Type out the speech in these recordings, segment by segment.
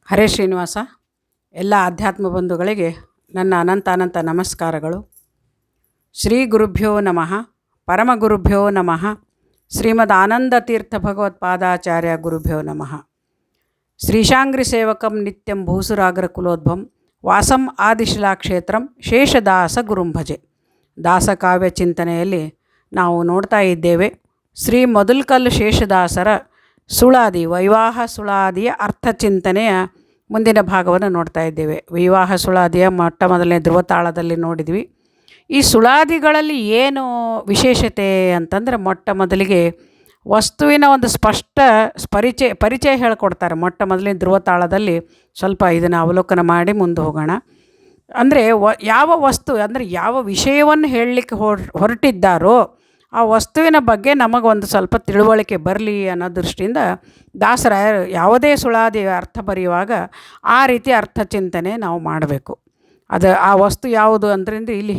ಹರೇ ಶ್ರೀನಿವಾಸ. ಎಲ್ಲ ಆಧ್ಯಾತ್ಮ ಬಂಧುಗಳಿಗೆ ನನ್ನ ಅನಂತ ನಮಸ್ಕಾರಗಳು. ಶ್ರೀ ಗುರುಭ್ಯೋ ನಮಃ, ಪರಮಗುರುಭ್ಯೋ ನಮಃ, ಶ್ರೀಮದ್ ಆನಂದ ತೀರ್ಥ ಭಗವತ್ಪಾದಾಚಾರ್ಯ ಗುರುಭ್ಯೋ ನಮಃ. ಶ್ರೀಶಾಂಗ್ರಿ ಸೇವಕಂ ನಿತ್ಯಂ ಭೂಸುರಾಗ್ರ ಕುಲೋದ್ಭಂ ವಾಸಂ ಆದಿಶಿಲಾಕ್ಷೇತ್ರಂ ಶೇಷದಾಸ ಗುರುಂಭಜೆ. ದಾಸಕಾವ್ಯ ಚಿಂತನೆಯಲ್ಲಿ ನಾವು ನೋಡ್ತಾ ಇದ್ದೇವೆ ಶ್ರೀ ಮೊದಲ್ಕಲ್ಲು ಶೇಷದಾಸರ ಸುಳಾದಿ, ವೈವಾಹ ಸುಳಾದಿಯ ಅರ್ಥಚಿಂತನೆಯ ಮುಂದಿನ ಭಾಗವನ್ನು ನೋಡ್ತಾ ಇದ್ದೇವೆ. ವಿವಾಹ ಸುಳಾದಿಯ ಮೊದಲನೇ ಧ್ರುವತಾಳದಲ್ಲಿ ನೋಡಿದ್ವಿ. ಈ ಸುಳಾದಿಗಳಲ್ಲಿ ಏನು ವಿಶೇಷತೆ ಅಂತಂದರೆ, ಮೊದಲಿಗೆ ವಸ್ತುವಿನ ಒಂದು ಸ್ಪಷ್ಟ ಪರಿಚಯ ಹೇಳಿಕೊಡ್ತಾರೆ. ಮೊದಲನೇ ಧ್ರುವತಾಳದಲ್ಲಿ ಸ್ವಲ್ಪ ಇದನ್ನು ಅವಲೋಕನ ಮಾಡಿ ಮುಂದೆ ಹೋಗೋಣ. ಅಂದರೆ ಯಾವ ವಸ್ತು ಅಂದರೆ ಯಾವ ವಿಷಯವನ್ನು ಹೇಳಲಿಕ್ಕೆ ಹೊರಟಿದ್ದಾರೋ ಆ ವಸ್ತುವಿನ ಬಗ್ಗೆ ನಮಗೊಂದು ಸ್ವಲ್ಪ ತಿಳುವಳಿಕೆ ಬರಲಿ ಅನ್ನೋ ದೃಷ್ಟಿಯಿಂದ ದಾಸರಾಯರು ಯಾವುದೇ ಸುಳಾದಿ ಅರ್ಥ ಬರೆಯುವಾಗ ಆ ರೀತಿ ಅರ್ಥಚಿಂತನೆ ನಾವು ಮಾಡಬೇಕು. ಅದು ಆ ವಸ್ತು ಯಾವುದು ಅಂದ್ರಿಂದ ಇಲ್ಲಿ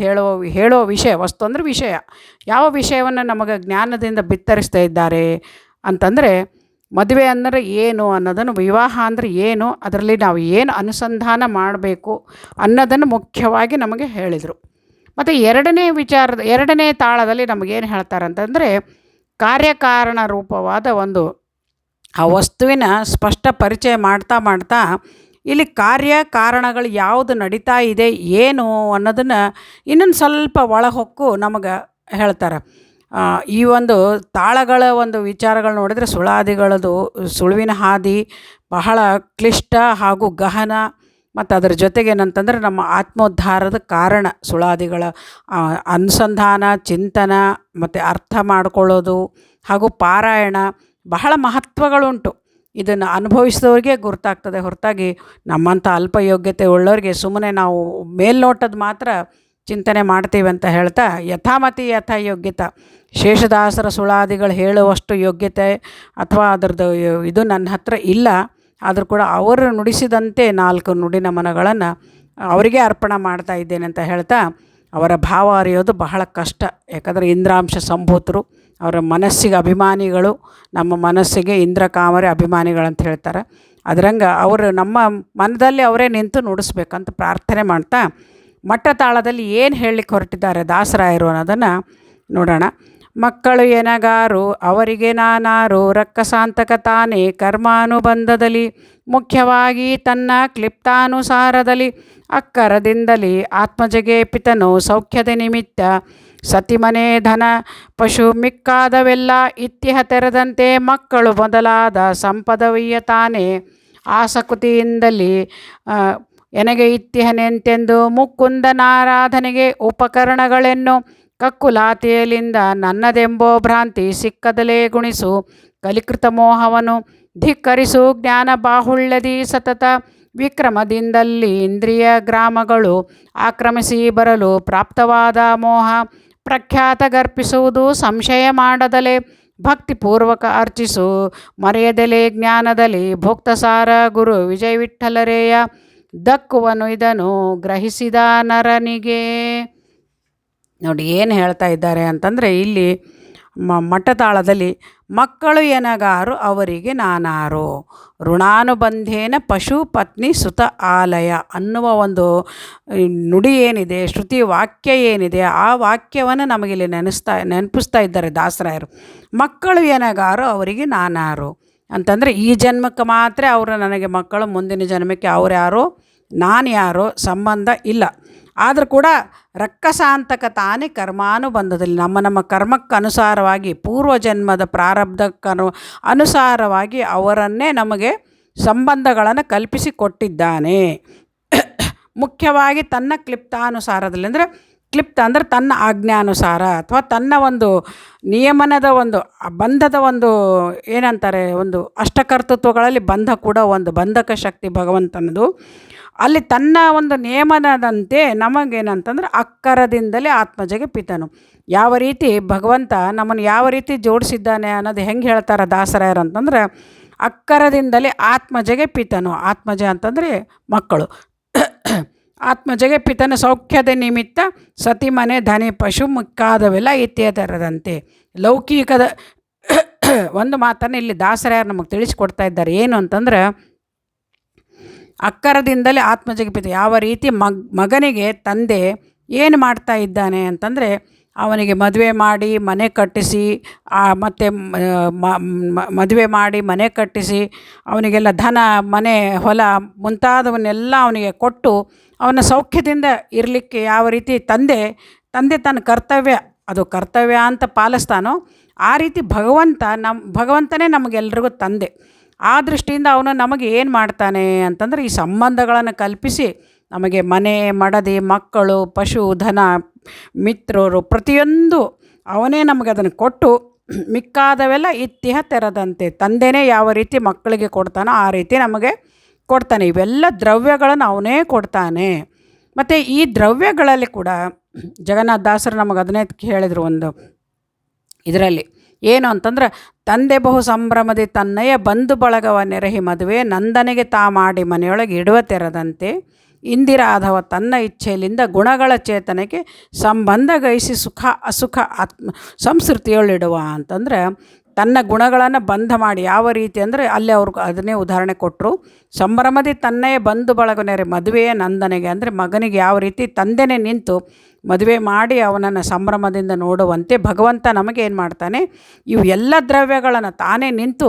ಹೇಳೋ ವಿಷಯ, ವಸ್ತು ಅಂದರೆ ವಿಷಯ, ಯಾವ ವಿಷಯವನ್ನು ನಮಗೆ ಜ್ಞಾನದಿಂದ ಬಿತ್ತರಿಸ್ತಾ ಇದ್ದಾರೆ ಅಂತಂದರೆ, ಮದುವೆ ಅಂದರೆ ಏನು ಅನ್ನೋದನ್ನು, ವಿವಾಹ ಅಂದರೆ ಏನು, ಅದರಲ್ಲಿ ನಾವು ಏನು ಅನುಸಂಧಾನ ಮಾಡಬೇಕು ಅನ್ನೋದನ್ನು ಮುಖ್ಯವಾಗಿ ನಮಗೆ ಹೇಳಿದರು. ಮತ್ತು ಎರಡನೇ ತಾಳದಲ್ಲಿ ನಮಗೇನು ಹೇಳ್ತಾರೆ ಅಂತಂದರೆ, ಕಾರ್ಯಕಾರಣ ರೂಪವಾದ ಒಂದು ಆ ವಸ್ತುವಿನ ಸ್ಪಷ್ಟ ಪರಿಚಯ ಮಾಡ್ತಾ ಇಲ್ಲಿ ಕಾರ್ಯಕಾರಣಗಳು ಯಾವುದು ನಡೀತಾ ಇದೆ ಏನು ಅನ್ನೋದನ್ನು ಇನ್ನೊಂದು ಸ್ವಲ್ಪ ಒಳಹೊಕ್ಕು ನಮಗೆ ಹೇಳ್ತಾರೆ. ಈ ಒಂದು ತಾಳಗಳ ಒಂದು ವಿಚಾರಗಳು ನೋಡಿದರೆ ಸುಳಾದಿಗಳದು ಸುಳುವಿನ ಹಾದಿ ಬಹಳ ಕ್ಲಿಷ್ಟ ಹಾಗೂ ಗಹನ. ಮತ್ತು ಅದರ ಜೊತೆಗೆ ಏನಂತಂದರೆ ನಮ್ಮ ಆತ್ಮೋದ್ಧಾರದ ಕಾರಣ ಸುಳಾದಿಗಳ ಅನುಸಂಧಾನ, ಚಿಂತನ ಮತ್ತು ಅರ್ಥ ಮಾಡಿಕೊಳ್ಳೋದು ಹಾಗೂ ಪಾರಾಯಣ ಬಹಳ ಮಹತ್ವಗಳುಂಟು. ಇದನ್ನು ಅನುಭವಿಸಿದವ್ರಿಗೆ ಗುರ್ತಾಗ್ತದೆ ಹೊರತಾಗಿ ನಮ್ಮಂಥ ಅಲ್ಪ ಯೋಗ್ಯತೆ ಉಳ್ಳವರಿಗೆ ಸುಮ್ಮನೆ ನಾವು ಮೇಲ್ನೋಟದ ಮಾತ್ರ ಚಿಂತನೆ ಮಾಡ್ತೀವಿ ಅಂತ ಹೇಳ್ತಾ, ಯಥಾಮತಿ ಯಥಾಯೋಗ್ಯತೆ, ಶೇಷದಾಸರ ಸುಳಾದಿಗಳು ಹೇಳುವಷ್ಟು ಯೋಗ್ಯತೆ ಅಥವಾ ಅದರದ್ದು ಇದು ನನ್ನ ಹತ್ರ ಇಲ್ಲ. ಆದರೂ ಕೂಡ ಅವರು ನುಡಿಸಿದಂತೆ 4 ನುಡಿ ನಮನಗಳನ್ನು ಅವರಿಗೆ ಅರ್ಪಣೆ ಮಾಡ್ತಾ ಇದ್ದೇನೆ ಅಂತ ಹೇಳ್ತಾ, ಅವರ ಭಾವ ಅರಿಯೋದು ಬಹಳ ಕಷ್ಟ. ಯಾಕಂದರೆ ಇಂದ್ರಾಂಶ ಸಂಭೂತರು, ಅವರ ಮನಸ್ಸಿಗೆ ಅಭಿಮಾನಿಗಳು, ನಮ್ಮ ಮನಸ್ಸಿಗೆ ಇಂದ್ರಕಾಮರೆ ಅಭಿಮಾನಿಗಳಂತ ಹೇಳ್ತಾರೆ. ಅದರಂಗೆ ಅವರು ನಮ್ಮ ಮನದಲ್ಲಿ ಅವರೇ ನಿಂತು ನುಡಿಸ್ಬೇಕಂತ ಪ್ರಾರ್ಥನೆ ಮಾಡ್ತಾ, ತಾಳದಲ್ಲಿ ಏನು ಹೇಳಲಿಕ್ಕೆ ಹೊರಟಿದ್ದಾರೆ ದಾಸರಾಯರು ಅನ್ನೋದನ್ನು ನೋಡೋಣ. ಮಕ್ಕಳು ಎನಗಾರು ಅವರಿಗೆ ನಾನಾರು, ರಕ್ಕಸಾಂತಕ ತಾನೇ ಕರ್ಮಾನುಬಂಧದಲ್ಲಿ, ಮುಖ್ಯವಾಗಿ ತನ್ನ ಕ್ಲಿಪ್ತಾನುಸಾರದಲ್ಲಿ, ಅಕ್ಕರದಿಂದಲಿ ಆತ್ಮಜಗೆ ಪಿತನು ಸೌಖ್ಯದ ನಿಮಿತ್ತ, ಸತಿಮನೆ ಧನ ಪಶು ಮಿಕ್ಕಾದವೆಲ್ಲ ಇತ್ಯಹ ತೆರೆದಂತೆ, ಮಕ್ಕಳು ಮೊದಲಾದ ಸಂಪದವಯ್ಯ ತಾನೇ ಆಸಕ್ತಿಯಿಂದಲಿ ಎನಗೆ ಇತ್ಯಹನೆಂತೆಂದು, ಮುಕುಂದನಾರಾಧನೆಗೆ ಉಪಕರಣಗಳೆನ್ನು ಕಕ್ಕುಲಾತಿಯಲಿಂದ ನನ್ನದೆಂಬೋ ಭ್ರಾಂತಿ ಸಿಕ್ಕದಲೇ ಗುಣಿಸು, ಕಲಿಕೃತ ಮೋಹವನ್ನು ಧಿಕ್ಕರಿಸು, ಜ್ಞಾನ ಬಾಹುಳ್ಯದಿ ಸತತ ವಿಕ್ರಮದಿಂದಲ್ಲಿ ಇಂದ್ರಿಯ ಗ್ರಾಮಗಳು ಆಕ್ರಮಿಸಿ ಬರಲು ಪ್ರಾಪ್ತವಾದ ಮೋಹ ಪ್ರಖ್ಯಾತಗರ್ಪಿಸುವುದು, ಸಂಶಯ ಮಾಡದಲೇ ಭಕ್ತಿಪೂರ್ವಕ ಅರ್ಚಿಸು, ಮರೆಯದಲೇ ಜ್ಞಾನದಲ್ಲಿ ಭೋಕ್ತಸಾರ ಗುರು ವಿಜಯ ವಿಠ್ಠಲರೇಯ ದಕ್ಕುವನು ಇದನ್ನು ಗ್ರಹಿಸಿದ ನರನಿಗೆ. ನೋಡಿ ಏನು ಹೇಳ್ತಾ ಇದ್ದಾರೆ ಅಂತಂದರೆ, ಇಲ್ಲಿ ತಾಳದಲ್ಲಿ ಮಕ್ಕಳು ಎನಗಾರು ಅವರಿಗೆ ನಾನಾರು, ಋಣಾನುಬಂಧೇನ ಪಶು ಪತ್ನಿ ಸುತ ಆಲಯ ಅನ್ನುವ ಒಂದು ನುಡಿ ಏನಿದೆ, ಶ್ರುತಿ ವಾಕ್ಯ ಏನಿದೆ, ಆ ವಾಕ್ಯವನ್ನು ನಮಗಿಲ್ಲಿ ನೆನಪಿಸ್ತಾ ಇದ್ದಾರೆ ದಾಸರಾಯರು. ಮಕ್ಕಳು ಎನಗಾರು ಅವರಿಗೆ ನಾನಾರು ಅಂತಂದರೆ, ಈ ಜನ್ಮಕ್ಕೆ ಮಾತ್ರ ಅವರು ನನಗೆ ಮಕ್ಕಳು, ಮುಂದಿನ ಜನ್ಮಕ್ಕೆ ಅವ್ರು ಯಾರೋ ನಾನು ಯಾರೋ ಸಂಬಂಧ ಇಲ್ಲ. ಆದರೂ ಕೂಡ ರಕ್ಕಸಾಂತಕ ತಾನೇ ಕರ್ಮಾನುಬಂಧದಲ್ಲಿ ನಮ್ಮ ಕರ್ಮಕ್ಕೆ ಅನುಸಾರವಾಗಿ, ಪೂರ್ವಜನ್ಮದ ಪ್ರಾರಬ್ಧಕ್ಕನು ಅನುಸಾರವಾಗಿ ಅವರನ್ನೇ ನಮಗೆ ಸಂಬಂಧಗಳನ್ನು ಕಲ್ಪಿಸಿ ಕೊಟ್ಟಿದ್ದಾನೆ. ಮುಖ್ಯವಾಗಿ ತನ್ನ ಕ್ಲಿಪ್ತಾನುಸಾರದಲ್ಲಿ, ಅಂದರೆ ಕ್ಲಿಪ್ತ ಅಂದರೆ ತನ್ನ ಆಜ್ಞಾನುಸಾರ ಅಥವಾ ತನ್ನ ಒಂದು ನಿಯಮನದ ಒಂದು ಬಂಧದ ಒಂದು ಏನಂತಾರೆ, ಒಂದು ಅಷ್ಟಕರ್ತೃತ್ವಗಳಲ್ಲಿ ಬಂಧ ಕೂಡ ಒಂದು ಬಂಧಕ ಶಕ್ತಿ ಭಗವಂತನದು. ಅಲ್ಲಿ ತನ್ನ ಒಂದು ನಿಯಮನದಂತೆ ನಮಗೇನಂತಂದ್ರೆ ಅಕ್ಕರದಿಂದಲೇ ಆತ್ಮಜಗೆ ಪಿತನು, ಯಾವ ರೀತಿ ಭಗವಂತ ನಮ್ಮನ್ನು ಯಾವ ರೀತಿ ಜೋಡಿಸಿದ್ದಾನೆ ಅನ್ನೋದು ಹೆಂಗೆ ಹೇಳ್ತಾರೆ ದಾಸರಾಯರು ಅಂತಂದ್ರೆ, ಅಕ್ಕರದಿಂದಲೇ ಆತ್ಮಜಗೆ ಪಿತನು, ಆತ್ಮಜ ಅಂತಂದರೆ ಮಕ್ಕಳು, ಆತ್ಮಜಗೆ ಪಿತನ ಸೌಖ್ಯದ ನಿಮಿತ್ತ ಸತಿಮನೆ ಧನಿ ಪಶು ಮುಕ್ಕಾದವೆಲ್ಲ ಇತ್ಯತರದಂತೆ. ಲೌಕಿಕದ ಒಂದು ಮಾತನ್ನು ಇಲ್ಲಿ ದಾಸರಾಯರು ನಮಗೆ ತಿಳಿಸ್ಕೊಡ್ತಾ ಇದ್ದಾರೆ. ಏನು ಅಂತಂದ್ರೆ, ಅಕ್ಕರದಿಂದಲೇ ಆತ್ಮಜಗಿಪಿತ. ಯಾವ ರೀತಿ ಮಗನಿಗೆ ತಂದೆ ಏನು ಮಾಡ್ತಾ ಇದ್ದಾನೆ ಅಂತಂದರೆ, ಅವನಿಗೆ ಮದುವೆ ಮಾಡಿ ಮನೆ ಕಟ್ಟಿಸಿ, ಮತ್ತು ಮದುವೆ ಮಾಡಿ ಮನೆ ಕಟ್ಟಿಸಿ ಅವನಿಗೆಲ್ಲ ಧನ, ಮನೆ, ಹೊಲ ಮುಂತಾದವನ್ನೆಲ್ಲ ಅವನಿಗೆ ಕೊಟ್ಟು ಅವನ ಸೌಖ್ಯದಿಂದ ಇರಲಿಕ್ಕೆ ಯಾವ ರೀತಿ ತಂದೆ ತನ್ನ ಕರ್ತವ್ಯ, ಅದು ಕರ್ತವ್ಯ ಅಂತ ಪಾಲಿಸ್ತಾನೋ ಆ ರೀತಿ ಭಗವಂತನೇ ನಮಗೆಲ್ರಿಗೂ ತಂದೆ. ಆ ದೃಷ್ಟಿಯಿಂದ ಅವನು ನಮಗೆ ಏನು ಮಾಡ್ತಾನೆ ಅಂತಂದರೆ, ಈ ಸಂಬಂಧಗಳನ್ನು ಕಲ್ಪಿಸಿ ನಮಗೆ ಮನೆ, ಮಡದಿ, ಮಕ್ಕಳು, ಪಶು, ಧನ, ಮಿತ್ರರು ಪ್ರತಿಯೊಂದು ಅವನೇ ನಮಗೆ ಅದನ್ನು ಕೊಟ್ಟು ಮಿಕ್ಕಾದವೆಲ್ಲ ಇತ್ತಿಹ ತೆರದಂತೆ. ತಂದೆಯೇ ಯಾವ ರೀತಿ ಮಕ್ಕಳಿಗೆ ಕೊಡ್ತಾನೋ ಆ ರೀತಿ ನಮಗೆ ಕೊಡ್ತಾನೆ. ಇವೆಲ್ಲ ದ್ರವ್ಯಗಳನ್ನು ಅವನೇ ಕೊಡ್ತಾನೆ. ಮತ್ತು ಈ ದ್ರವ್ಯಗಳಲ್ಲಿ ಕೂಡ ಜಗನ್ನಾಥದಾಸರು ನಮಗೆ ಅದನ್ನೇ ಹೇಳಿದರು ಒಂದು ಇದರಲ್ಲಿ, ಏನು ಅಂತಂದ್ರೆ, ತಂದೆ ಬಹು ಸಂಭ್ರಮದಿ ತನ್ನಯ ಬಂಧು ಬಳಗವ ನೆರಹಿ ಮದುವೆ ನಂದನೆಗೆ ತಾ ಮಾಡಿ ಮನೆಯೊಳಗೆ ಇಡುವ ತೆರದಂತೆ ಇಂದಿರಾಧವ ತನ್ನ ಇಚ್ಛೆಯಲ್ಲಿಂದ ಗುಣಗಳ ಚೇತನಕ್ಕೆ ಸಂಬಂಧ ಗೈಸಿ ಸುಖ ಅಸುಖ ಸಂಸ್ಕೃತಿಯೊಳಿಡುವ ಅಂತಂದರೆ, ತನ್ನ ಗುಣಗಳನ್ನು ಬಂಧ ಮಾಡಿ ಯಾವ ರೀತಿ ಅಂದರೆ, ಅಲ್ಲಿ ಅವ್ರಿಗೆ ಅದನ್ನೇ ಉದಾಹರಣೆ ಕೊಟ್ಟರು. ಸಂಭ್ರಮದಿ ತನ್ನಯ ಬಂಧು ಬಳಗನೆರೆ ಮದುವೆಯ ನಂದನೆಗೆ ಅಂದರೆ, ಮಗನಿಗೆ ಯಾವ ರೀತಿ ತಂದೆನೇ ನಿಂತು ಮದುವೆ ಮಾಡಿ ಅವನನ್ನು ಸಂಭ್ರಮದಿಂದ ನೋಡುವಂತೆ ಭಗವಂತ ನಮಗೆ ಏನು ಮಾಡ್ತಾನೆ, ಇವು ಎಲ್ಲ ದ್ರವ್ಯಗಳನ್ನು ತಾನೇ ನಿಂತು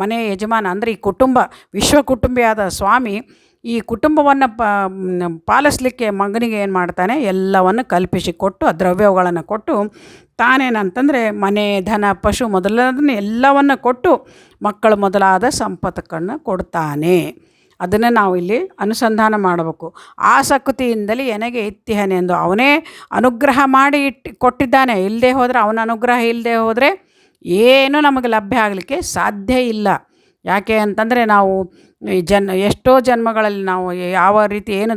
ಮನೆಯ ಯಜಮಾನ ಅಂದರೆ ಈ ಕುಟುಂಬ, ವಿಶ್ವ ಕುಟುಂಬಿಯಾದ ಸ್ವಾಮಿ ಈ ಕುಟುಂಬವನ್ನು ಪಾಲಿಸಲಿಕ್ಕೆ ಮಗನಿಗೆ ಏನು ಮಾಡ್ತಾನೆ, ಎಲ್ಲವನ್ನು ಕಲ್ಪಿಸಿ ಕೊಟ್ಟು ಆ ದ್ರವ್ಯಗಳನ್ನು ಕೊಟ್ಟು ತಾನೇನಂತಂದರೆ ಮನೆ, ಧನ, ಪಶು ಮೊದಲದನ್ನು ಎಲ್ಲವನ್ನು ಕೊಟ್ಟು ಮಕ್ಕಳು ಮೊದಲಾದ ಸಂಪತ್ತನ್ನು ಕೊಡ್ತಾನೆ. ಅದನ್ನು ನಾವು ಇಲ್ಲಿ ಅನುಸಂಧಾನ ಮಾಡಬೇಕು. ಆಸಕ್ತಿಯಿಂದಲೇ ಎನಗೆ ಇತ್ತಿಹನೆಂದು ಅವನೇ ಅನುಗ್ರಹ ಮಾಡಿ ಕೊಟ್ಟಿದ್ದಾನೆ. ಇಲ್ಲದೆ ಹೋದರೆ, ಅವನ ಅನುಗ್ರಹ ಇಲ್ಲದೆ ಹೋದರೆ ಏನೂ ನಮಗೆ ಲಭ್ಯ ಆಗಲಿಕ್ಕೆ ಸಾಧ್ಯ ಇಲ್ಲ. ಯಾಕೆ ಅಂತಂದರೆ, ನಾವು ಎಷ್ಟೋ ಜನ್ಮಗಳಲ್ಲಿ ನಾವು ಯಾವ ರೀತಿ ಏನು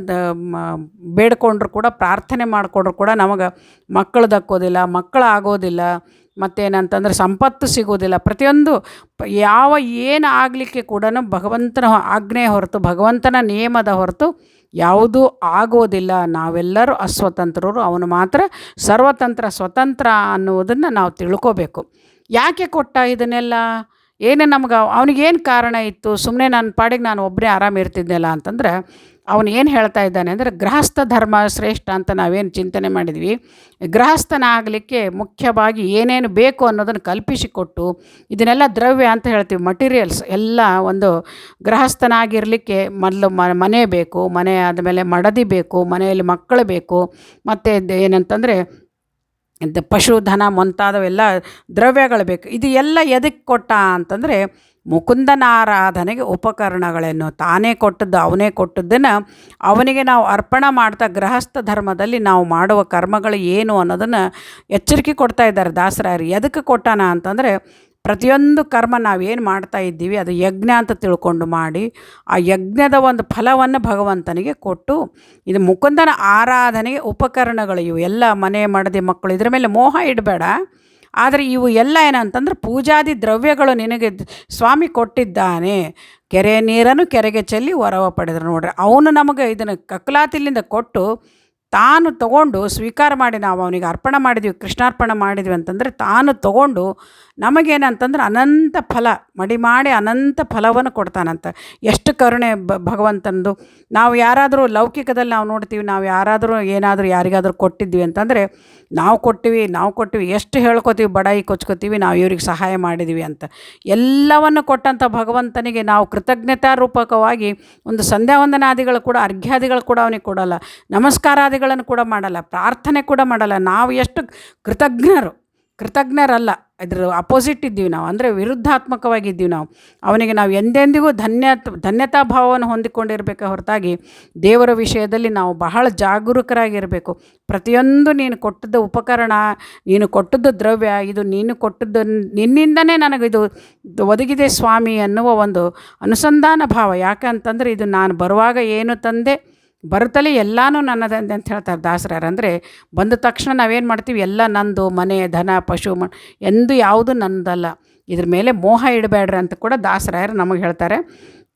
ಬೇಡ್ಕೊಂಡ್ರು ಕೂಡ, ಪ್ರಾರ್ಥನೆ ಮಾಡಿಕೊಂಡ್ರು ಕೂಡ ನಮಗೆ ಮಕ್ಕಳು ದಕ್ಕೋದಿಲ್ಲ, ಮಕ್ಕಳು ಆಗೋದಿಲ್ಲ, ಮತ್ತೇನಂತಂದರೆ ಸಂಪತ್ತು ಸಿಗೋದಿಲ್ಲ. ಪ್ರತಿಯೊಂದು ಏನು ಆಗಲಿಕ್ಕೆ ಕೂಡ ಭಗವಂತನ ಆಜ್ಞೆ ಹೊರತು, ಭಗವಂತನ ನಿಯಮದ ಹೊರತು ಯಾವುದೂ ಆಗೋದಿಲ್ಲ. ನಾವೆಲ್ಲರೂ ಅಸ್ವತಂತ್ರರು, ಅವನು ಮಾತ್ರ ಸರ್ವತಂತ್ರ, ಸ್ವತಂತ್ರ ಅನ್ನುವುದನ್ನು ನಾವು ತಿಳ್ಕೋಬೇಕು. ಯಾಕೆ ಕೊಟ್ಟ ಇದನ್ನೆಲ್ಲ? ಏನು ನಮ್ಗೆ ಅವನಿಗೇನು ಕಾರಣ ಇತ್ತು? ಸುಮ್ಮನೆ ನನ್ನ ಪಾಡಿಗೆ ನಾನು ಒಬ್ಬನೇ ಆರಾಮಿರ್ತಿದ್ದೆಲ್ಲ ಅಂತಂದ್ರೆ, ಅವನು ಏನು ಹೇಳ್ತಾ ಇದ್ದಾನೆ ಅಂದರೆ, ಗೃಹಸ್ಥ ಧರ್ಮ ಶ್ರೇಷ್ಠ ಅಂತ ನಾವೇನು ಚಿಂತನೆ ಮಾಡಿದ್ವಿ, ಗೃಹಸ್ಥನಾಗಲಿಕ್ಕೆ ಮುಖ್ಯವಾಗಿ ಏನೇನು ಬೇಕು ಅನ್ನೋದನ್ನು ಕಲ್ಪಿಸಿಕೊಟ್ಟು, ಇದನ್ನೆಲ್ಲ ದ್ರವ್ಯ ಅಂತ ಹೇಳ್ತೀವಿ, ಮಟೀರಿಯಲ್ಸ್ ಎಲ್ಲ. ಒಂದು ಗೃಹಸ್ಥನಾಗಿರಲಿಕ್ಕೆ ಮೊದಲು ಮನೆ ಬೇಕು, ಮನೆ ಆದಮೇಲೆ ಮಡದಿ ಬೇಕು, ಮನೆಯಲ್ಲಿ ಮಕ್ಕಳು ಬೇಕು, ಮತ್ತು ಏನಂತಂದರೆ ಪಶು, ಧನ ಮುಂತಾದವೆಲ್ಲ ದ್ರವ್ಯಗಳು ಬೇಕು. ಇದು ಎಲ್ಲ ಎದಕ್ಕೆ ಕೊಟ್ಟ ಅಂತಂದರೆ, ಮುಕುಂದನ ಆರಾಧನೆಗೆ ಉಪಕರಣಗಳನ್ನು ತಾನೇ ಕೊಟ್ಟದ್ದು, ಅವನೇ ಕೊಟ್ಟದ್ದನ್ನು ಅವನಿಗೆ ನಾವು ಅರ್ಪಣೆ ಮಾಡ್ತಾ ಗೃಹಸ್ಥ ಧರ್ಮದಲ್ಲಿ ನಾವು ಮಾಡುವ ಕರ್ಮಗಳು ಏನು ಅನ್ನೋದನ್ನು ಎಚ್ಚರಿಕೆ ಕೊಡ್ತಾ ಇದ್ದಾರೆ ದಾಸರಾಯರು. ಎದಕ್ಕೆ ಕೊಟ್ಟಾನ ಅಂತಂದರೆ, ಪ್ರತಿಯೊಂದು ಕರ್ಮ ನಾವೇನು ಮಾಡ್ತಾ ಇದ್ದೀವಿ ಅದು ಯಜ್ಞ ಅಂತ ತಿಳ್ಕೊಂಡು ಮಾಡಿ, ಆ ಯಜ್ಞದ ಒಂದು ಫಲವನ್ನು ಭಗವಂತನಿಗೆ ಕೊಟ್ಟು, ಇದು ಮುಕುಂದನ ಆರಾಧನೆಗೆ ಉಪಕರಣಗಳು ಇವು ಎಲ್ಲ. ಮನೆ, ಮಡದಿ, ಮಕ್ಕಳು, ಇದರ ಮೇಲೆ ಮೋಹ ಇಡಬೇಡ. ಆದರೆ ಇವು ಎಲ್ಲ ಏನಂತಂದ್ರೆ, ಪೂಜಾದಿ ದ್ರವ್ಯಗಳು ನಿನಗೆ ಸ್ವಾಮಿ ಕೊಟ್ಟಿದ್ದಾನೆ. ಕೆರೆ ನೀರನ್ನು ಕೆರೆಗೆ ಚೆಲ್ಲಿ ವರವ ಪಡೆದರು. ನೋಡ್ರಿ, ಅವನು ನಮಗೆ ಇದನ್ನು ಕಕ್ಕಲಾತಿಲಿಂದ ಕೊಟ್ಟು ತಾನು ತಗೊಂಡು ಸ್ವೀಕಾರ ಮಾಡಿ ನಾವು ಅವನಿಗೆ ಅರ್ಪಣೆ ಮಾಡಿದ್ವಿ, ಕೃಷ್ಣಾರ್ಪಣೆ ಮಾಡಿದ್ವಿ ಅಂತಂದರೆ, ತಾನು ತಗೊಂಡು ನಮಗೇನಂತಂದ್ರೆ ಅನಂತ ಫಲ ಮಾಡಿ ಅನಂತ ಫಲವನ್ನು ಕೊಡ್ತಾನಂತ. ಎಷ್ಟು ಕರುಣೆ ಭಗವಂತನದು. ನಾವು ಯಾರಾದರೂ ಲೌಕಿಕದಲ್ಲಿ ನಾವು ನೋಡ್ತೀವಿ, ನಾವು ಯಾರಾದರೂ ಏನಾದರೂ ಯಾರಿಗಾದರೂ ಕೊಟ್ಟಿದ್ವಿ ಅಂತಂದರೆ, ನಾವು ಕೊಟ್ಟಿವಿ ಎಷ್ಟು ಹೇಳ್ಕೊತೀವಿ, ಬಡಾಯಿ ಕೊಚ್ಕೋತೀವಿ, ನಾವು ಇವ್ರಿಗೆ ಸಹಾಯ ಮಾಡಿದ್ವಿ ಅಂತ. ಎಲ್ಲವನ್ನು ಕೊಟ್ಟಂಥ ಭಗವಂತನಿಗೆ ನಾವು ಕೃತಜ್ಞತಾರೂಪಕವಾಗಿ ಒಂದು ಸಂಧ್ಯಾವಂದನಾದಿಗಳು ಕೂಡ, ಅರ್ಘ್ಯಾದಿಗಳು ಕೂಡ ಅವನಿಗೆ ಕೊಡಲ್ಲ, ನಮಸ್ಕಾರಾದಿಗಳನ್ನು ಕೂಡ ಮಾಡಲ್ಲ, ಪ್ರಾರ್ಥನೆ ಕೂಡ ಮಾಡಲ್ಲ. ನಾವು ಎಷ್ಟು ಕೃತಜ್ಞರಲ್ಲ, ಇದ್ರ ಅಪೋಸಿಟ್ ಇದ್ದೀವಿ ನಾವು, ಅಂದರೆ ವಿರುದ್ಧಾತ್ಮಕವಾಗಿದ್ದೀವಿ ನಾವು. ಅವನಿಗೆ ನಾವು ಎಂದೆಂದಿಗೂ ಧನ್ಯತಾ ಭಾವವನ್ನು ಹೊಂದಿಕೊಂಡಿರಬೇಕೆ ಹೊರತಾಗಿ ದೇವರ ವಿಷಯದಲ್ಲಿ ನಾವು ಬಹಳ ಜಾಗರೂಕರಾಗಿರಬೇಕು. ಪ್ರತಿಯೊಂದು ನೀನು ಕೊಟ್ಟದ್ದು ಉಪಕರಣ, ನೀನು ಕೊಟ್ಟದ್ದು ದ್ರವ್ಯ, ಇದು ನೀನು ಕೊಟ್ಟದ್ದು ನಿನ್ನಿಂದನೇ ನನಗಿದು ಒದಗಿದೆ ಸ್ವಾಮಿ ಅನ್ನುವ ಒಂದು ಅನುಸಂಧಾನ ಭಾವ. ಯಾಕಂತಂದರೆ, ಇದು ನಾನು ಬರುವಾಗ ಏನು ತಂದೆ, ಬರುತ್ತಲೇ ಎಲ್ಲನೂ ನನ್ನದಂದೆ ಅಂತ ಹೇಳ್ತಾರೆ ದಾಸರಾಯರು. ಅಂದರೆ ಬಂದ ತಕ್ಷಣ ನಾವೇನು ಮಾಡ್ತೀವಿ, ಎಲ್ಲ ನಂದು, ಮನೆ, ಧನ, ಪಶು ಎಂದು ಯಾವುದು ನನ್ನದಲ್ಲ, ಇದ್ರ ಮೇಲೆ ಮೋಹ ಇಡಬೇಡ್ರಿ ಅಂತ ಕೂಡ ದಾಸರಾಯರು ನಮಗೆ ಹೇಳ್ತಾರೆ.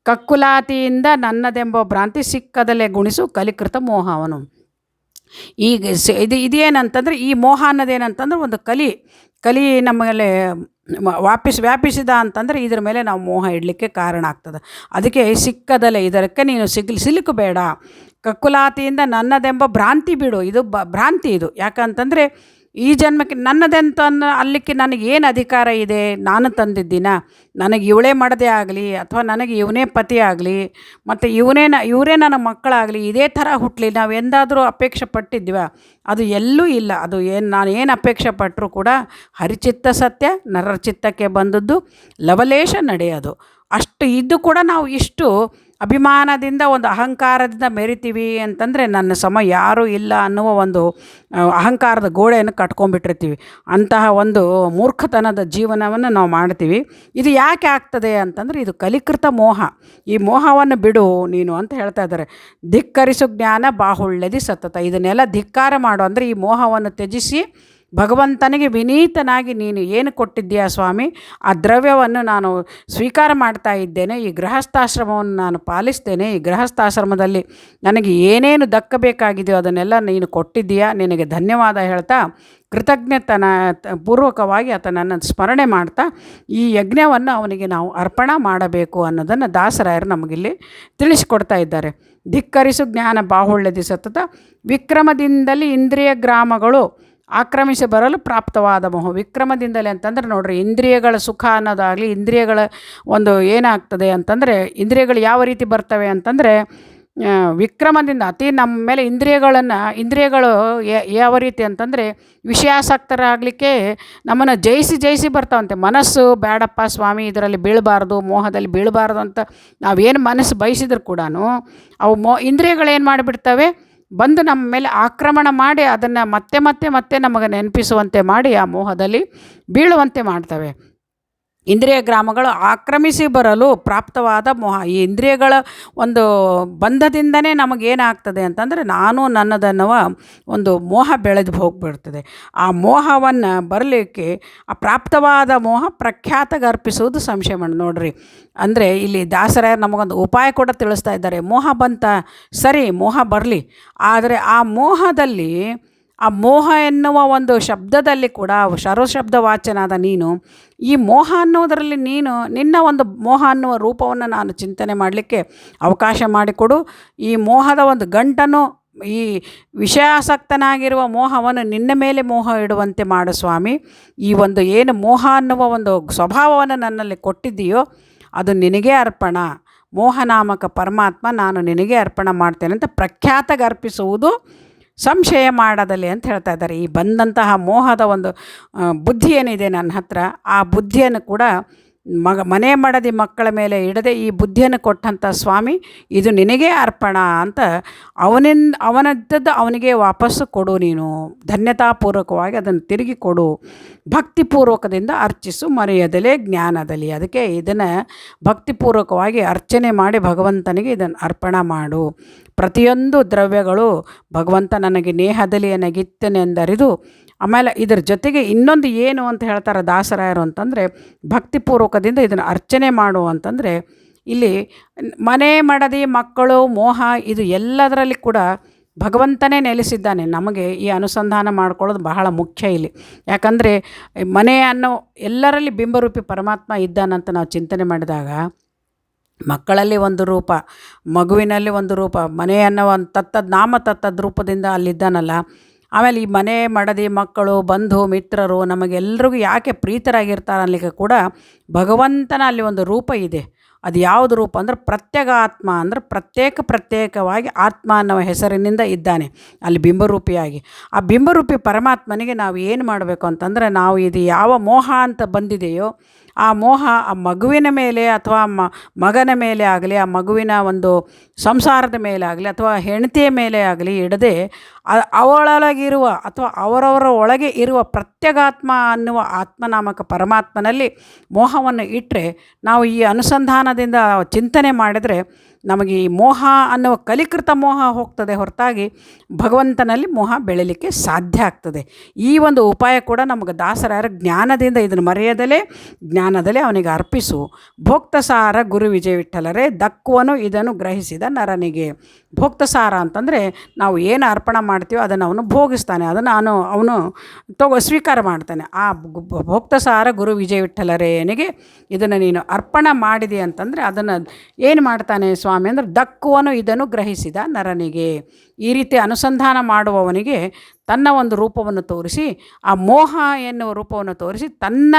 ಕಕ್ಕುಲಾತಿಯಿಂದ ನನ್ನದೆಂಬ ಭ್ರಾಂತಿ ಸಿಕ್ಕದಲ್ಲೇ ಗುಣಿಸು ಕಲಿಕೃತ ಮೋಹ ಅವನು. ಈಗ ಇದೇನಂತಂದರೆ, ಈ ಮೋಹ ಅನ್ನೋದೇನಂತಂದ್ರೆ ಒಂದು ಕಲಿ ನಮ್ಮಲ್ಲಿ ವ್ಯಾಪಿಸಿದ ಅಂತಂದರೆ ಇದ್ರ ಮೇಲೆ ನಾವು ಮೋಹ ಇಡಲಿಕ್ಕೆ ಕಾರಣ ಆಗ್ತದೆ. ಅದಕ್ಕೆ ಸಿಕ್ಕದಲೆ ಇದಕ್ಕೆ ನೀನು ಸಿಲುಕಬೇಡ, ಕಕ್ಕುಲಾತಿಯಿಂದ ನನ್ನದೆಂಬ ಭ್ರಾಂತಿ ಬಿಡು. ಇದು ಭ್ರಾಂತಿ ಇದು. ಯಾಕಂತಂದರೆ ಈ ಜನ್ಮಕ್ಕೆ ನನ್ನದೆಂತ ಅಲ್ಲಿಕ್ಕೆ ನನಗೇನು ಅಧಿಕಾರ ಇದೆ? ನಾನು ತಂದಿದ್ದೀನ? ನನಗೆ ಇವಳೇ ಮಾಡದೇ ಆಗಲಿ, ಅಥವಾ ನನಗೆ ಇವನೇ ಪತಿ ಆಗಲಿ, ಮತ್ತು ಇವರೇ ನನ್ನ ಮಕ್ಕಳಾಗಲಿ, ಇದೇ ಥರ ಹುಟ್ಟಲಿ, ನಾವು ಎಂದಾದರೂ ಅಪೇಕ್ಷೆ ಪಟ್ಟಿದ್ವ? ಅದು ಎಲ್ಲೂ ಇಲ್ಲ. ಅದು ನಾನು ಏನು ಅಪೇಕ್ಷೆ ಪಟ್ಟರೂ ಕೂಡ ಹರಿಚಿತ್ತ ಸತ್ಯ, ನರರ ಚಿತ್ತಕ್ಕೆ ಬಂದದ್ದು ಲವಲೇಶ ನಡೆಯೋದು. ಅಷ್ಟು ಇದ್ದು ಕೂಡ ನಾವು ಇಷ್ಟು ಅಭಿಮಾನದಿಂದ ಒಂದು ಅಹಂಕಾರದಿಂದ ಮೆರಿತೀವಿ ಅಂತಂದರೆ ನನ್ನ ಸಮ ಯಾರೂ ಇಲ್ಲ ಅನ್ನುವ ಒಂದು ಅಹಂಕಾರದ ಗೋಡೆಯನ್ನು ಕಟ್ಕೊಂಡ್ಬಿಟ್ಟಿರ್ತೀವಿ. ಅಂತಹ ಒಂದು ಮೂರ್ಖತನದ ಜೀವನವನ್ನು ನಾವು ಮಾಡ್ತೀವಿ. ಇದು ಯಾಕೆ ಆಗ್ತದೆ ಅಂತಂದರೆ ಇದು ಕಲಿಕೃತ ಮೋಹ. ಈ ಮೋಹವನ್ನು ಬಿಡು ನೀನು ಅಂತ ಹೇಳ್ತಾ ಇದ್ದಾರೆ. ಧಿಕ್ಕರಿಸು ಜ್ಞಾನ ಬಾಹುಳ್ಯದಿ ಸತತ. ಇದನ್ನೆಲ್ಲ ಧಿಕ್ಕಾರ ಮಾಡು ಅಂದರೆ ಈ ಮೋಹವನ್ನು ತ್ಯಜಿಸಿ ಭಗವಂತನಿಗೆ ವಿನೀತನಾಗಿ ನೀನು ಏನು ಕೊಟ್ಟಿದ್ದೀಯಾ ಸ್ವಾಮಿ, ಆ ದ್ರವ್ಯವನ್ನು ನಾನು ಸ್ವೀಕಾರ ಮಾಡ್ತಾ ಇದ್ದೇನೆ, ಈ ಗೃಹಸ್ಥಾಶ್ರಮವನ್ನು ನಾನು ಪಾಲಿಸ್ತೇನೆ, ಈ ಗೃಹಸ್ಥಾಶ್ರಮದಲ್ಲಿ ನನಗೆ ಏನೇನು ದಕ್ಕಬೇಕಾಗಿದೆಯೋ ಅದನ್ನೆಲ್ಲ ನೀನು ಕೊಟ್ಟಿದ್ದೀಯಾ, ನಿನಗೆ ಧನ್ಯವಾದ ಹೇಳ್ತಾ ಕೃತಜ್ಞತನ ಪೂರ್ವಕವಾಗಿ ಆತನನ್ನು ಸ್ಮರಣೆ ಮಾಡ್ತಾ ಈ ಯಜ್ಞವನ್ನು ಅವನಿಗೆ ನಾವು ಅರ್ಪಣೆ ಮಾಡಬೇಕು ಅನ್ನೋದನ್ನು ದಾಸರಾಯರು ನಮಗಿಲ್ಲಿ ತಿಳಿಸಿಕೊಡ್ತಾ ಇದ್ದಾರೆ. ಧಿಕ್ಕರಿಸು ಜ್ಞಾನ ಬಾಹುಳ್ಯದಿ ಸತತ, ವಿಕ್ರಮದಿಂದಲೇ ಇಂದ್ರಿಯ ಗ್ರಾಮಗಳು ಆಕ್ರಮಿಸಿ ಬರಲು ಪ್ರಾಪ್ತವಾದ ಮೋಹ. ವಿಕ್ರಮದಿಂದಲೇ ಅಂತಂದರೆ ನೋಡ್ರಿ, ಇಂದ್ರಿಯಗಳ ಸುಖ ಅನ್ನೋದಾಗಲಿ, ಇಂದ್ರಿಯಗಳ ಒಂದು ಏನಾಗ್ತದೆ ಅಂತಂದರೆ, ಇಂದ್ರಿಯಗಳು ಯಾವ ರೀತಿ ಬರ್ತವೆ ಅಂತಂದರೆ ವಿಕ್ರಮದಿಂದ ಅತಿ ನಮ್ಮ ಮೇಲೆ ಇಂದ್ರಿಯಗಳು ಯಾವ ರೀತಿ ಅಂತಂದರೆ ವಿಷಯಾಸಕ್ತರಾಗಲಿಕ್ಕೆ ನಮ್ಮನ್ನು ಜಯಿಸಿ ಬರ್ತಾವಂತೆ. ಮನಸ್ಸು ಬೇಡಪ್ಪ ಸ್ವಾಮಿ ಇದರಲ್ಲಿ ಬೀಳಬಾರ್ದು, ಮೋಹದಲ್ಲಿ ಬೀಳಬಾರ್ದು ಅಂತ ನಾವೇನು ಮನಸ್ಸು ಬಯಸಿದ್ರು ಕೂಡ ಅವು ಇಂದ್ರಿಯಗಳೇನು ಮಾಡಿಬಿಡ್ತವೆ, ಬಂದು ನಮ್ಮ ಮೇಲೆ ಆಕ್ರಮಣ ಮಾಡಿ ಅದನ್ನು ಮತ್ತೆ ನಮಗೆ ನೆನಪಿಸುವಂತೆ ಮಾಡಿ ಆ ಮೋಹದಲ್ಲಿ ಬೀಳುವಂತೆ ಮಾಡ್ತವೆ. ಇಂದ್ರಿಯ ಗ್ರಾಮಗಳು ಆಕ್ರಮಿಸಿ ಬರಲು ಪ್ರಾಪ್ತವಾದ ಮೋಹ. ಈ ಇಂದ್ರಿಯಗಳ ಒಂದು ಬಂಧದಿಂದನೇ ನಮಗೇನಾಗ್ತದೆ ಅಂತಂದರೆ ನಾನು ನನ್ನದನ್ನುವ ಒಂದು ಮೋಹ ಬೆಳೆದು ಹೋಗಿಬಿಡ್ತದೆ. ಆ ಮೋಹವನ್ನು ಬರಲಿಕ್ಕೆ ಆ ಪ್ರಾಪ್ತವಾದ ಮೋಹ ಪ್ರಖ್ಯಾತಗರ್ಪಿಸುವುದು ಸಂಶಯ ಮಾಡಿ. ನೋಡ್ರಿ, ಅಂದರೆ ಇಲ್ಲಿ ದಾಸರಾಯರು ನಮಗೊಂದು ಉಪಾಯ ಕೂಡ ತಿಳಿಸ್ತಾ ಇದ್ದಾರೆ. ಮೋಹ ಬಂತ ಸರಿ, ಮೋಹ ಬರಲಿ, ಆದರೆ ಆ ಮೋಹದಲ್ಲಿ ಆ ಮೋಹ ಎನ್ನುವ ಒಂದು ಶಬ್ದದಲ್ಲಿ ಕೂಡ ಸರ್ವಶಬ್ದ ವಾಚನಾದ ನೀನು ಈ ಮೋಹ ಅನ್ನೋದರಲ್ಲಿ ನಿನ್ನ ಒಂದು ಮೋಹ ಅನ್ನುವ ರೂಪವನ್ನು ನಾನು ಚಿಂತನೆ ಮಾಡಲಿಕ್ಕೆ ಅವಕಾಶ ಮಾಡಿಕೊಡು. ಈ ಮೋಹದ ಒಂದು ಗಂಟನ್ನು, ಈ ವಿಷಯಾಸಕ್ತನಾಗಿರುವ ಮೋಹವನ್ನು ನಿನ್ನ ಮೇಲೆ ಮೋಹ ಇಡುವಂತೆ ಮಾಡು ಸ್ವಾಮಿ. ಈ ಒಂದು ಏನು ಮೋಹ ಅನ್ನುವ ಒಂದು ಸ್ವಭಾವವನ್ನು ನನ್ನಲ್ಲಿ ಕೊಟ್ಟಿದ್ದೀಯೋ ಅದು ನಿನಗೇ ಅರ್ಪಣ. ಮೋಹನಾಮಕ ಪರಮಾತ್ಮ ನಾನು ನಿನಗೆ ಅರ್ಪಣೆ ಮಾಡ್ತೇನೆ ಅಂತ ಪ್ರಖ್ಯಾತಗರ್ಪಿಸುವುದು ಸಂಶಯ ಮಾಡದಲ್ಲಿ ಅಂತ ಹೇಳ್ತಾ ಇದ್ದಾರೆ. ಈ ಬಂದಂತಹ ಮೋಹದ ಒಂದು ಬುದ್ಧಿ ಏನಿದೆ ನನ್ನ ಹತ್ರ, ಆ ಬುದ್ಧಿಯನ್ನು ಕೂಡ ಮನೆ ಮಡದಿ ಮಕ್ಕಳ ಮೇಲೆ ಇಡದೆ ಈ ಬುದ್ಧಿಯನ್ನು ಕೊಟ್ಟಂಥ ಸ್ವಾಮಿ ಇದು ನಿನಗೇ ಅರ್ಪಣ ಅಂತ ಅವನದ್ದದ್ದು ಅವನಿಗೆ ವಾಪಸ್ಸು ಕೊಡು. ನೀನು ಧನ್ಯತಾಪೂರ್ವಕವಾಗಿ ಅದನ್ನು ತಿರುಗಿ ಕೊಡು. ಭಕ್ತಿಪೂರ್ವಕದಿಂದ ಅರ್ಚಿಸು, ಮರೆಯದಲೇ ಜ್ಞಾನದಲ್ಲಿ. ಅದಕ್ಕೆ ಇದನ್ನು ಭಕ್ತಿಪೂರ್ವಕವಾಗಿ ಅರ್ಚನೆ ಮಾಡಿ ಭಗವಂತನಿಗೆ ಇದನ್ನು ಅರ್ಪಣೆ ಮಾಡು. ಪ್ರತಿಯೊಂದು ದ್ರವ್ಯಗಳು ಭಗವಂತ ನನಗೆ ನೇಹದಲ್ಲಿ ನನಗಿತ್ತನೆಂದರಿದು. ಆಮೇಲೆ ಇದರ ಜೊತೆಗೆ ಇನ್ನೊಂದು ಏನು ಅಂತ ಹೇಳ್ತಾರೆ ದಾಸರಾಯರು ಅಂತಂದರೆ, ಭಕ್ತಿಪೂರ್ವಕದಿಂದ ಇದನ್ನು ಅರ್ಚನೆ ಮಾಡು ಅಂತಂದರೆ ಇಲ್ಲಿ ಮನೆ ಮಡದಿ ಮಕ್ಕಳು ಮೋಹ ಇದು ಎಲ್ಲದರಲ್ಲಿ ಕೂಡ ಭಗವಂತನೇ ನೆಲೆಸಿದ್ದಾನೆ. ನಮಗೆ ಈ ಅನುಸಂಧಾನ ಮಾಡ್ಕೊಳ್ಳೋದು ಬಹಳ ಮುಖ್ಯ ಇಲ್ಲಿ. ಯಾಕಂದರೆ ಮನೆ ಅನ್ನೋ ಎಲ್ಲರಲ್ಲಿ ಬಿಂಬರೂಪಿ ಪರಮಾತ್ಮ ಇದ್ದಾನಂತ ನಾವು ಚಿಂತನೆ ಮಾಡಿದಾಗ ಮಕ್ಕಳಲ್ಲಿ ಒಂದು ರೂಪ, ಮಗುವಿನಲ್ಲಿ ಒಂದು ರೂಪ, ಮನೆ ಅನ್ನೋ ಒಂದು ತತ್ತದ ರೂಪದಿಂದ ಅಲ್ಲಿದ್ದಾನಲ್ಲ. ಆಮೇಲೆ ಈ ಮನೆ ಮಡದಿ ಮಕ್ಕಳು ಬಂಧು ಮಿತ್ರರು ನಮಗೆಲ್ಲರಿಗೂ ಯಾಕೆ ಪ್ರೀತರಾಗಿರ್ತಾರೆ ಅನ್ನಲಿಕ್ಕೆ ಕೂಡ ಭಗವಂತನ ಅಲ್ಲಿ ಒಂದು ರೂಪ ಇದೆ. ಅದು ಯಾವುದು ರೂಪ ಅಂದರೆ ಪ್ರತ್ಯಗಾತ್ಮ, ಅಂದರೆ ಪ್ರತ್ಯೇಕವಾಗಿ ಆತ್ಮ ಅನ್ನೋ ಹೆಸರಿನಿಂದ ಇದ್ದಾನೆ ಅಲ್ಲಿ ಬಿಂಬರೂಪಿಯಾಗಿ. ಆ ಬಿಂಬರೂಪಿ ಪರಮಾತ್ಮನಿಗೆ ನಾವು ಏನು ಮಾಡಬೇಕು ಅಂತಂದರೆ, ನಾವು ಇದು ಯಾವ ಮೋಹ ಅಂತ ಬಂದಿದೆಯೋ ಆ ಮೋಹ ಆ ಮಗುವಿನ ಮೇಲೆ ಅಥವಾ ಮಗನ ಮೇಲೆ ಆಗಲಿ, ಆ ಮಗುವಿನ ಒಂದು ಸಂಸಾರದ ಮೇಲೆ ಆಗಲಿ ಅಥವಾ ಹೆಂಡತಿಯ ಮೇಲೆ ಆಗಲಿ ಇಡದೆ ಅವಳೊಳಗಿರುವ ಅಥವಾ ಅವರವರ ಒಳಗೆ ಇರುವ ಪ್ರತ್ಯಗಾತ್ಮ ಅನ್ನುವ ಆತ್ಮನಾಮಕ ಪರಮಾತ್ಮನಲ್ಲಿ ಮೋಹವನ್ನು ಇಟ್ಟರೆ, ನಾವು ಈ ಅನುಸಂಧಾನದಿಂದ ಚಿಂತನೆ ಮಾಡಿದರೆ ನಮಗೆ ಈ ಮೋಹ ಅನ್ನುವ ಕಲಿಕೃತ ಮೋಹ ಹೋಗ್ತದೆ ಹೊರತಾಗಿ ಭಗವಂತನಲ್ಲಿ ಮೋಹ ಬೆಳೀಲಿಕ್ಕೆ ಸಾಧ್ಯ ಆಗ್ತದೆ. ಈ ಒಂದು ಉಪಾಯ ಕೂಡ ನಮಗೆ ದಾಸರಾಯರ ಜ್ಞಾನದಿಂದ ಇದನ್ನು ಮರೆಯದಲೇ ಜ್ಞಾನದಲ್ಲೇ ಅವನಿಗೆ ಅರ್ಪಿಸು. ಭೋಕ್ತಸಾರ ಗುರು ವಿಜಯ ವಿಠಲರೇ ದಕ್ಕುವನು ಇದನ್ನು ಗ್ರಹಿಸಿದ ನರನಿಗೆ. ಭೋಕ್ತಸಾರ ಅಂತಂದರೆ ನಾವು ಏನು ಅರ್ಪಣೆ ಮಾಡ್ತೀವೋ ಅದನ್ನು ಅವನು ಭೋಗಿಸ್ತಾನೆ, ಅದನ್ನು ಅವನು ಸ್ವೀಕಾರ ಮಾಡ್ತಾನೆ. ಆ ಭೋಕ್ತಸಾರ ಗುರು ವಿಜಯ ವಿಠ್ಠಲರೇನಿಗೆ ಇದನ್ನು ನೀನು ಅರ್ಪಣ ಮಾಡಿದೆ ಅಂತಂದರೆ ಅದನ್ನು ಏನು ಮಾಡ್ತಾನೆ ಸ್ವಾಮಿ ಅಂದರೆ, ದಕ್ಕುವನು ಇದನ್ನು ಗ್ರಹಿಸಿದ ನರನಿಗೆ. ಈ ರೀತಿ ಅನುಸಂಧಾನ ಮಾಡುವವನಿಗೆ ತನ್ನ ಒಂದು ರೂಪವನ್ನು ತೋರಿಸಿ, ಆ ಮೋಹ ಎನ್ನುವ ರೂಪವನ್ನು ತೋರಿಸಿ ತನ್ನ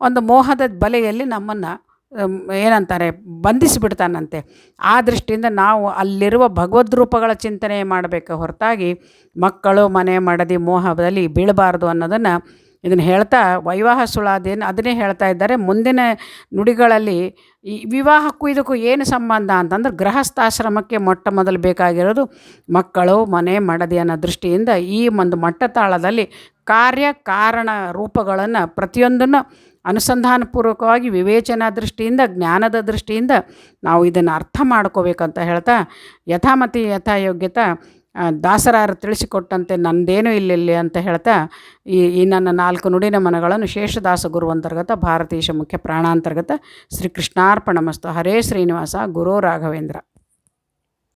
ಒಂದು ಮೋಹದ ಬಲೆಯಲ್ಲಿ ನಮ್ಮನ್ನು ಏನಂತಾರೆ ಬಂಧಿಸಿಬಿಡ್ತಾನಂತೆ. ಆ ದೃಷ್ಟಿಯಿಂದ ನಾವು ಅಲ್ಲಿರುವ ಭಗವದ್ ರೂಪಗಳ ಚಿಂತನೆ ಮಾಡಬೇಕು ಹೊರತಾಗಿ ಮಕ್ಕಳು ಮನೆ ಮಡದಿ ಮೋಹದಲ್ಲಿ ಬೀಳಬಾರ್ದು ಅನ್ನೋದನ್ನು ಇದನ್ನು ಹೇಳ್ತಾ ವೈವಾಹ ಸುಳಾದೇನು ಅದನ್ನೇ ಹೇಳ್ತಾ ಇದ್ದಾರೆ. ಮುಂದಿನ ನುಡಿಗಳಲ್ಲಿ ಈ ವಿವಾಹಕ್ಕೂ ಇದಕ್ಕೂ ಏನು ಸಂಬಂಧ ಅಂತಂದ್ರೆ, ಗೃಹಸ್ಥಾಶ್ರಮಕ್ಕೆ ಮೊಟ್ಟ ಮೊದಲು ಬೇಕಾಗಿರೋದು ಮಕ್ಕಳು ಮನೆ ಮಡದಿ ಅನ್ನೋ ದೃಷ್ಟಿಯಿಂದ ಈ ಒಂದು ಮಟ್ಟತಾಳದಲ್ಲಿ ಕಾರ್ಯ ಕಾರಣ ರೂಪಗಳನ್ನು ಪ್ರತಿಯೊಂದನ್ನು ಅನುಸಂಧಾನಪೂರ್ವಕವಾಗಿ ವಿವೇಚನಾ ದೃಷ್ಟಿಯಿಂದ ಜ್ಞಾನದ ದೃಷ್ಟಿಯಿಂದ ನಾವು ಇದನ್ನು ಅರ್ಥ ಮಾಡ್ಕೋಬೇಕಂತ ಹೇಳ್ತಾ, ಯಥಾಮತಿ ಯಥಾಯೋಗ್ಯತ ದಾಸರಾರು ತಿಳಿಸಿಕೊಟ್ಟಂತೆ ನಂದೇನೂ ಇಲ್ಲಿ ಅಂತ ಹೇಳ್ತಾ ಈ ನನ್ನ 4 ನುಡಿನ ಮನಗಳನ್ನು ಶೇಷದಾಸ ಗುರು ಅಂತರ್ಗತ ಭಾರತೀಶ ಮುಖ್ಯ ಪ್ರಾಣಾಂತರ್ಗತ ಶ್ರೀ ಕೃಷ್ಣಾರ್ಪಣಮಸ್ತು. ಹರೇ ಶ್ರೀನಿವಾಸ ಗುರು ರಾಘವೇಂದ್ರ.